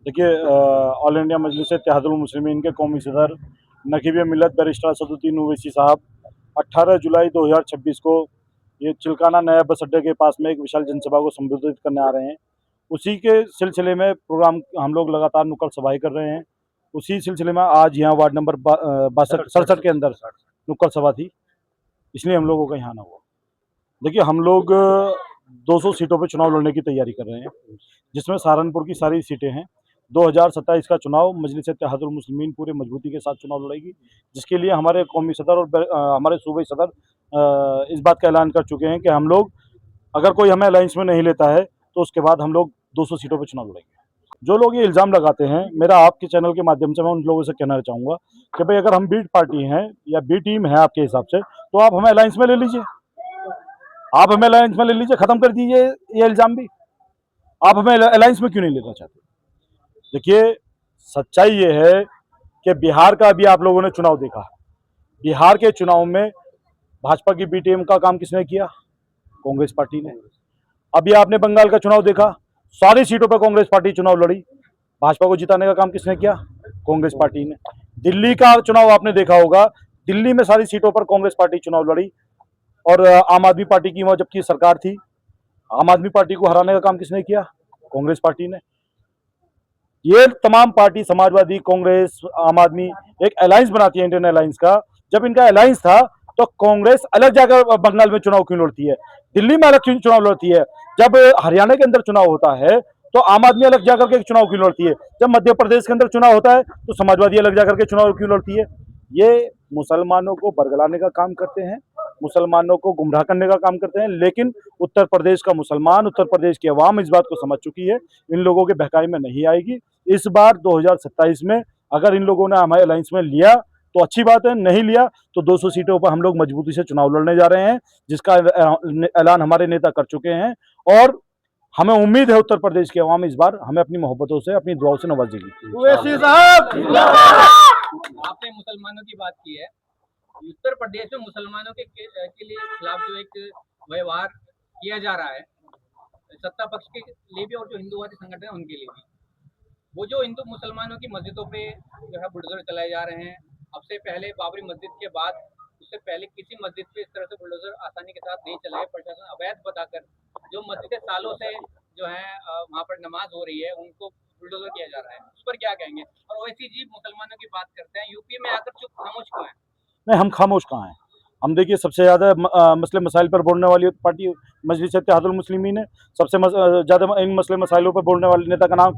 देखिए, all India मजलिस इत्तेहादुल मुस्लिमीन के कौमी सदर नकीब मिल्लत बैरिस्टर असदुद्दीन ओवैसी साहब 18 जुलाई 2026 को ये चिल्काना नया बस अड्डे के पास में एक विशाल जनसभा को संबोधित करने आ रहे हैं। उसी के सिलसिले में प्रोग्राम हम लोग लगातार नुक्कड़ सभाएं कर रहे हैं। उसी सिलसिले में आज यहाँ वार्ड नंबर 67 के अंदर नुक्कड़ सभा थी, इसलिए हम लोगों का यहाँ आना हुआ। देखिए, हम लोग 200 सीटों पे चुनाव लड़ने की तैयारी कर रहे हैं, जिसमें सहारनपुर की सारी सीटें हैं। 2027 का चुनाव मजलिस इत्तेहादुल मुस्लिमीन पूरे मजबूती के साथ चुनाव लड़ेगी, जिसके लिए हमारे कौमी सदर और हमारे सूबाई सदर इस बात का ऐलान कर चुके हैं कि हम लोग, अगर कोई हमें अलायंस में नहीं लेता है तो उसके बाद हम लोग 200 सीटों पर चुनाव लड़ेंगे। जो लोग ये इल्ज़ाम लगाते हैं, मेरा आपके चैनल के माध्यम से मैं उन लोगों से कहना चाहूँगा कि भाई, अगर हम बी पार्टी हैं या बी टीम है आपके हिसाब से, तो आप हमें अलायंस में ले लीजिए। आप हमें अलायंस में ले लीजिए, खत्म कर दीजिए ये इल्ज़ाम भी। आप हमें अलायंस में क्यों नहीं लेना चाहते? देखिए, सच्चाई ये है कि बिहार का अभी आप लोगों ने चुनाव देखा। बिहार के चुनाव में भाजपा की बी टीम का काम किसने किया? कांग्रेस पार्टी ने। अभी आपने बंगाल का चुनाव देखा, सारी सीटों पर कांग्रेस पार्टी चुनाव लड़ी, भाजपा को जिताने का काम किसने किया? कांग्रेस पार्टी ने। दिल्ली का चुनाव आपने देखा होगा, दिल्ली में सारी सीटों पर कांग्रेस पार्टी चुनाव लड़ी और आम आदमी पार्टी की वहां जबकि सरकार थी, आम आदमी पार्टी को हराने का काम किसने किया? कांग्रेस पार्टी ने। ये तमाम पार्टी, समाजवादी, कांग्रेस, आम आदमी, एक अलायंस बनाती है, इंडियन अलायंस का। जब इनका अलायंस था तो कांग्रेस अलग जाकर बंगाल में चुनाव क्यों लड़ती है, दिल्ली में अलग क्यों चुनाव लड़ती है? जब हरियाणा के अंदर चुनाव होता है तो आम आदमी अलग जाकर के चुनाव क्यों लड़ती है? जब मध्य प्रदेश के अंदर चुनाव होता है तो समाजवादी अलग जाकर के चुनाव क्यों लड़ती है? ये मुसलमानों को बरगलाने का काम करते हैं, मुसलमानों को गुमराह करने का काम करते हैं। लेकिन उत्तर प्रदेश का मुसलमान, उत्तर प्रदेश की अवाम इस बात को समझ चुकी है, इन लोगों के बहकावे में नहीं आएगी। इस बार 2027 में अगर इन लोगों ने हमारे अलायंस में लिया तो अच्छी बात है, नहीं लिया तो 200 सीटों पर हम लोग मजबूती से चुनाव लड़ने जा रहे हैं, जिसका ऐलान हमारे नेता कर चुके हैं। और हमें उम्मीद है उत्तर प्रदेश की अवाम इस बार हमें अपनी मोहब्बतों से, अपनी दुआओं से नवाजेगी। ओवैसी साहब, आपने मुसलमानों की बात की है। उत्तर प्रदेश में मुसलमानों के लिए खिलाफ जो एक व्यवहार किया जा रहा है, सत्ता पक्ष के लिए भी और जो हिंदूवादी संगठन है उनके लिए भी, वो जो हिंदू मुसलमानों की मस्जिदों पे जो है बुलडोजर चलाए जा रहे हैं। अब से पहले बाबरी मस्जिद के बाद, उससे पहले किसी मस्जिद पे इस तरह से बुलडोजर आसानी के साथ नहीं चलाए। प्रशासन अवैध बताकर जो मस्जिदें सालों से जो है वहाँ पर नमाज हो रही है, उनको बुलडोजर किया जा रहा है। उस पर क्या कहेंगे? और ओवैसी जी मुसलमानों की बात करते हैं, यूपी में आकर चुप खामोश क्यों है? नहीं, हम खामोश कहाँ हैं? हम देखिए, सबसे ज़्यादा मसले मसाइल पर बोलने वाली पार्टी मजलिस इत्तेहादुल मुस्लिमीन है। सबसे ज़्यादा इन मसले मसाइलों पर बोलने वाले नेता का नाम